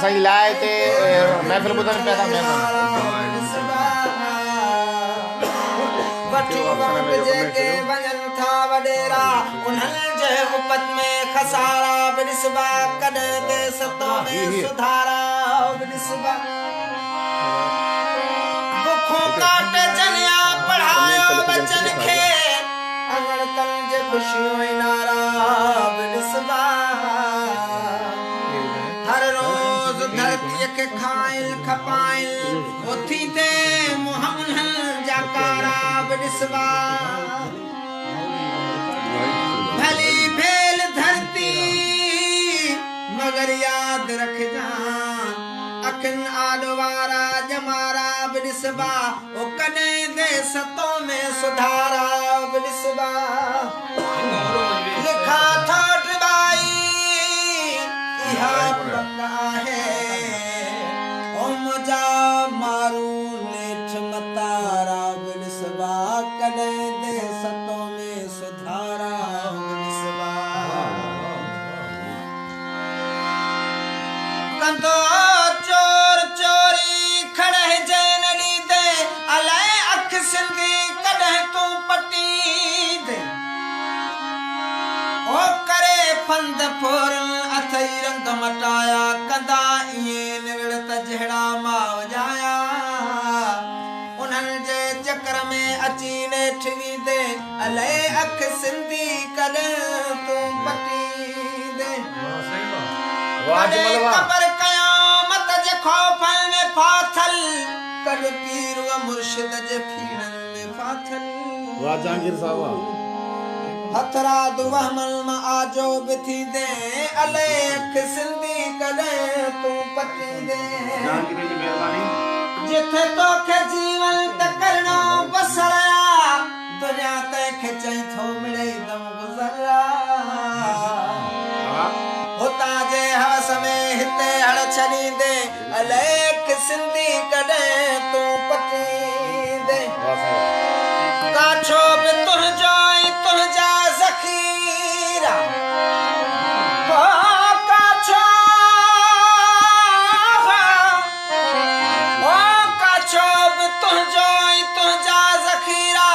असांजी लाइ हिते महफ़िल ॿुधनि पिया था जेके वञनि था वॾेरा उन्हनि जे उपत में खसारा बि ॾिसबा कॾहिं देस तो में सुधारा बि ॾिसबा बुखों काट जनिया पढ़ायो बचन खे अङण जे ख़ुशियूं ऐं नारा बि ॾिसबा हर रोज़ धरतीअ खे खाइल खपाइल उथी ते मुंहं जा कारा बि ॾिसबा भली भेल धरती मगर याद रखजा अखिन आॾो वारा जमारा बि ॾिसबा ओ कॾहिं देस तो में सुधारा बि ॾिसबा लिखा थोट बाई इहा पक आहे ओ मुंहिंजा मारू नेठ मतारा बि ॾिसबा कॾहिं देस तो में सुधारा बि ॾिसबा कंदो चोर चोरी खड़े जे न ॾींदे अलाए अख सिंधी कॾहिं तूं पटी दे ओ करे फंद फोरन अथई रंग मटाया कंदा इएं निविड़त जहिड़ा माव जाया उन्हनि जे चकर में अची नेठ वींदे अलाए अख सिंधी कॾहिं तूं पटी दे ख़बर क़यामत जे खौफ़न में फाथल कॾ पीर व मुर्शिद जे फीड़न में फाथल वाह जहांगीर साहब हथरा दुवहमल मां आजो बि थी दे अले अख सिंधी कॾहिं तूं पटी दे जहांगीर जी महिरबानी जिथे तोखे जीवन त करणो बसरा दुनिया तंहिंखे चई थो मिले दम गुज़रा हुतां जे हवस में हिते हड़ छॾींदे अलेख सिंधी कॾहिं तूं पटी दे काछो बि तुंहिंजो ऐं तुंहिंजा ज़ख़ीरा काछो बि तुंहिंजो ऐं तुंहिंजा ज़ख़ीरा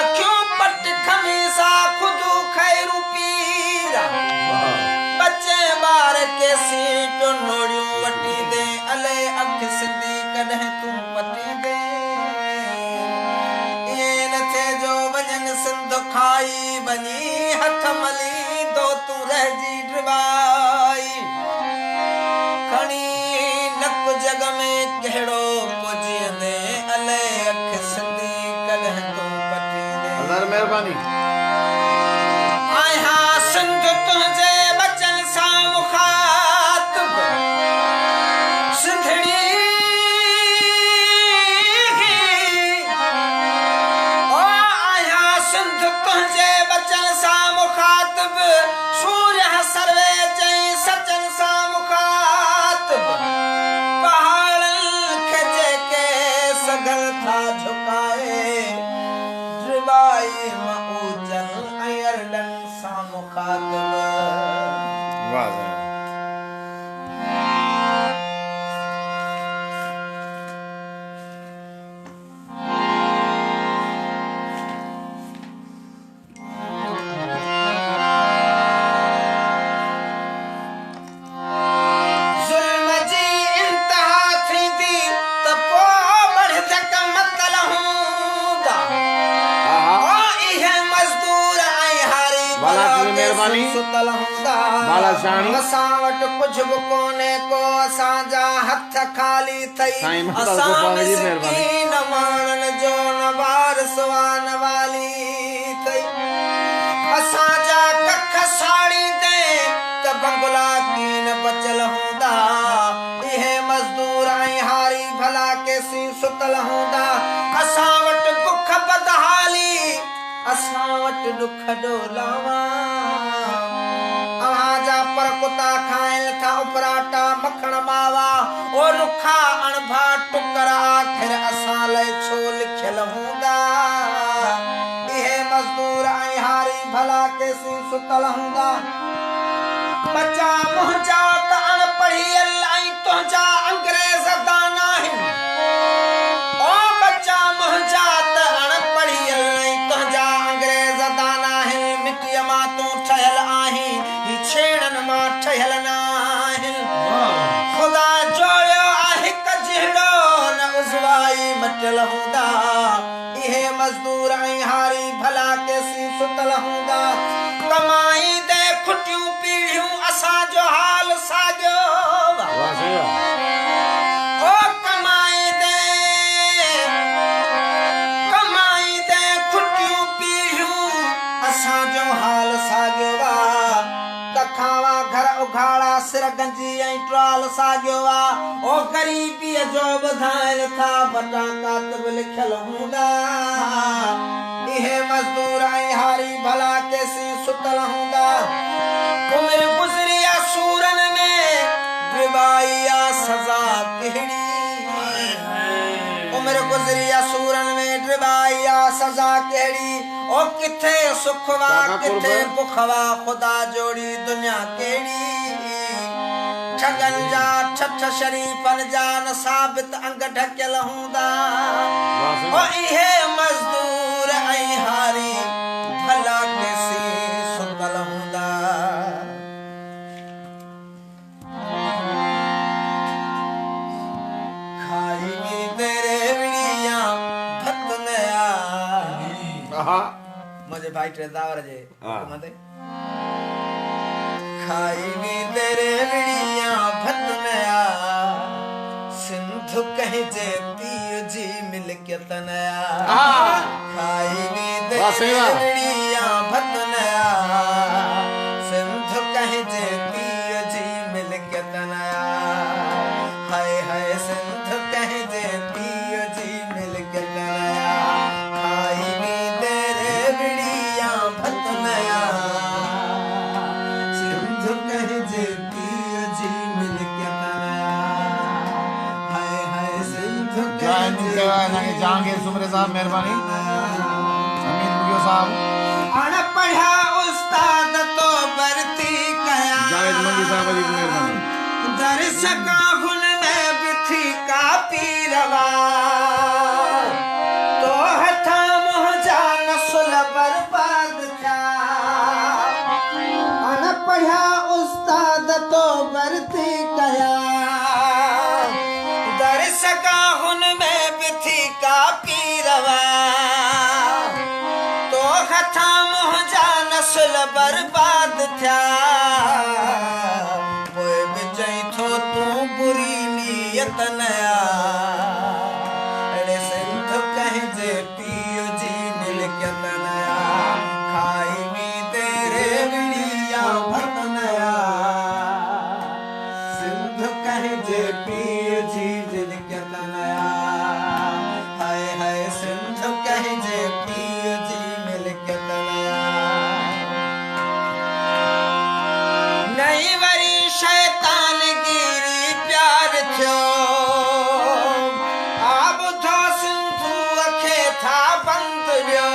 अखियूं पट खमीसा ख़ुदि खैरू पीरा बच्चे बार के सीट नोड़ियूं वटी दे अले अख सिंधी कॾहिं तूं पटी दे इएं न थे जो वञनि सिंध खाई वञी हथ मली दो तूं रहिजी ड्रिबाई खणी नक जग में कहिड़ो पुॼंदे अले अख सिंधी कॾहिं तूं पटी दे हज़ार महिरबानी आया सिंध तुंहिंजे बचन सां मुखातिब सिंधड़ी ओ आया सिंध तुंहिंजे बचन सां मुखातिब सूर्य सर्वे चई सचन सां मुखातिब पहाड़नि खे जेके सघनि था झुकाए ड्रिबाई मां ऊचन ऐं अरडन सां मुखातिब वाह ज़ुल्म जी इंतहा थींदी त पोइ बढ़धक मतल हूंदा ओ इहे मज़दूर ऐं हारी बाला जी महिरबानी सुतल हूंदा बाला शाणी असां वटि कुझु बि कोन्हे को असांजा हथ ख़ाली थई साईं मस्ताल असां गोपाल जी मिस्कीन माण्हुनि जो न वारिस वान वाली थई असांजा कख साड़ी दे त बंगला कीन बचल हूंदा इहे मज़दूर ऐं हारी भला केसी सुतल हूंदा असां वटि बुख बदहाली असां वटि ॾुख ॾोलावा अव्हांजा पर कुता खाइल था उपराटा मखण मावा ओ रुखा अणभा टुकर आखिर असां लाइ छो लिखियल हूंदा इहे मज़दूर ऐं हारी भला केसी सुतल हूंदा बचा मुंहिंजा त अणपढ़ियल ऐं तुंहिंजा मजदूर आई हारी भला के सी सुतल हूंदा कमाई दे खुटियूं पीढ़ियूं असां जो हाल साॻियो वाह सही वाह ओ कमाई दे खुटियूं पीढ़ियूं असां जो हाल साॻियो कखावा घर उघाड़ा सिर गंजी ऐं ट्राल साॻियो ओ गरीबीअ जो ॿुधाइनि था बटा कातिब लिखियल हूंदा इहे मज़दूर ऐं हारी भला केसी सुतल हूंदा उमिरि गुज़री आहे सूरनि में ड्रिबाई आहे सज़ा कहिड़ी उमिरि गुज़री आहे सूरनि में ड्रिबाई आहे सज़ा कहिड़ी ओ किथे सुख वा किथे बुख वा खुदा जोड़ी दुनिया केड़ी ठगन जा ठठ शरीफन जा न साबित अंग ढकियल हूंदा ओ इहे मजदूर ऐं हारी भला केसी सुतल हूंदा खाई में तेरे विड़िया भत नया मुझे भाई ट्रेदावर जे हुकम ते खाई में तेरे विड़िया भत नया सिंधु कहीं जे पीउ जी मिलकियत नया खाई में तेरे विड़िया भत नया सिंधु कहीं जे पीउ जी मिलकियत नया हाय हाय सिंधु कहीं जे पीउ जी मिलकियत नया खाई में तेरे विड़िया भत नया सिंधु कहीं जे पीउ जी मिलकियत नया हाय हाय सिंधु कहीं जहांगीर सुमरे साहब मेहरबानी अमीर मुगियो साहब अनपढ़ा उस्ताद तो बरती कया जावेद मंगी साहब जी की मेहरबानी दर्श का हुन में बिथी का पीरवा तो हथा मोह जान सुल बर्बाद था अनपढ़ा उस्ताद तो बरती कया दर्श का हुन में बिथी का पीरवा तो हथा मोह जान सुल बर्बाद था बुरी नीयत नया अरे सिंधु कहीं जे पीउ जी मिलकियत नया खाई में तेरे विड़िया भत नया सिंधु कहीं जे पीउ जी मिलकियत नया हाय हाय सिंधु कहीं जे पीउ जी मिलकियत नया नई वरी शैतान गिरी प्यार थियो आप थो सिंधु अखे था बंद वियो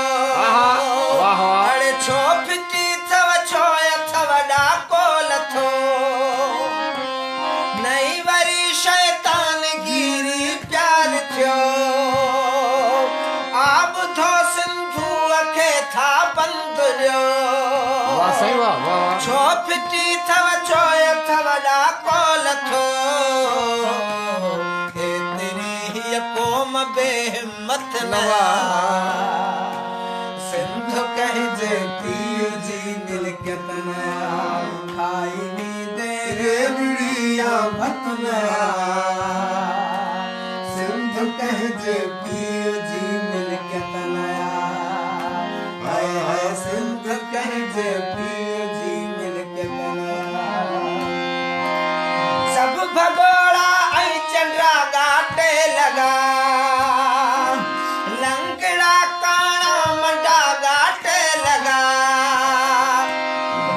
अड़े छो फिटी थव छो अथव डाको लथो नई वरी शैतान गिरी प्यार थियो आप थो सिंधु अखे था बंद वियो वाह सही वाह वाह छो फिटी थव छो अथव डाको लथो हे तेरी ही कौम बेहिम्मत नया सिंधु कहीं जे पीउ जी मिलकियत नया खाई में तेरे विड़िया भत नया सिंधु कहीं जे पीउ जी मिलकियत नया हाय हाय सिंधु कहीं जे पीउ जी मिलकियत नया सब भगोड़ा ऐं चंद्रा गाटे लगा लंगड़ा काणा मंडा गाटे लगा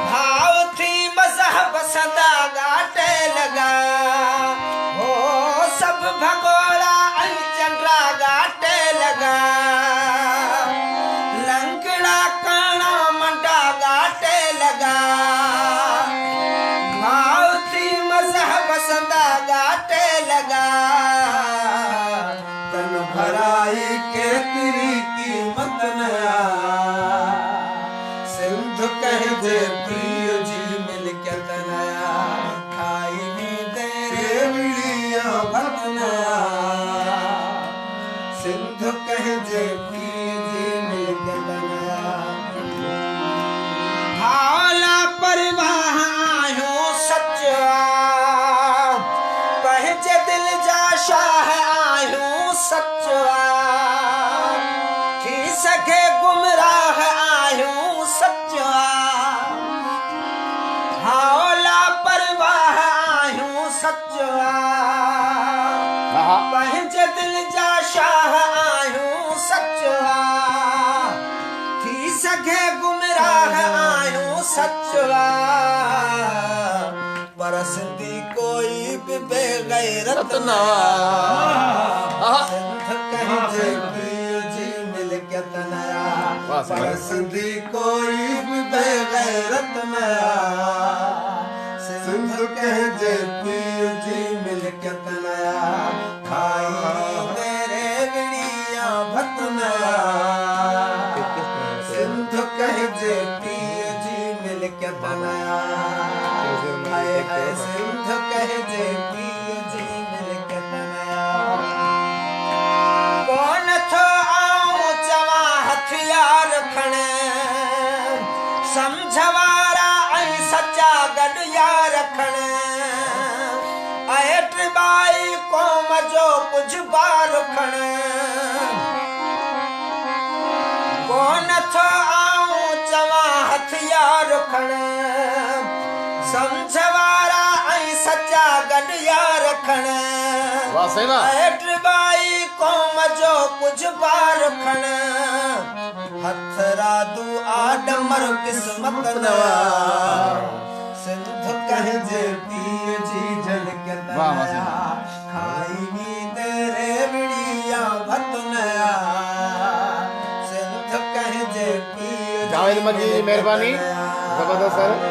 भाव थी मज़हब सदा गाटे लगा हो सब भगोड़ा ऐं चंद्रा गाटे लगा लंगड़ा काणा मंडा गाटे लगा भाव थी मज़हब सदा गाटे लगा तन भराई के तेरी कीमत नया सिंधु कहीं जे पीउ जी मिलकियत नया खाई में तेरे विड़िया भत नया सिंधु कहीं जे पीउ जी सचवा थी सके गुमराह आयूं सचवा हाओला परवाह आयूं सचवा पंहिंजे दिल जा शाह आयूं सचवा थी सके गुमराह आयूं सचवा पर सिंधी कोई भी बेगैरत न सिंध कहिंजे पीर जी मिल्कियत न पर सिंधी कोई भी बेगैरत न सिंध कहिंजे पीर जी मिल्कियत न खाई तेरे विड़िया भत न सिंध कहिंजे पीर जी मिल्कियत न हाय हाय सिंध कहिंजे पीर जी मिल्कियत न कौन थो आऊं चवां हथियार खणे समझ वारा ऐं सचा गॾु यार खणे ऐं टिबाई क़ौम जो कुझु बार खणे कौन थो आऊं चवां हथियार खणे समझ वारा ऐं सचा गॾु यार खणे ऐं टिबाई क़ौम जो कुझु बार खणे हथरादू आडमर क़िस्मत न सिंध कहिंजे पीर जी झलकियत न खाई तेरे विड़िया भत न सिंध कहिंजे पीर जावेद मजी मेहरबानी जबरदस्त सर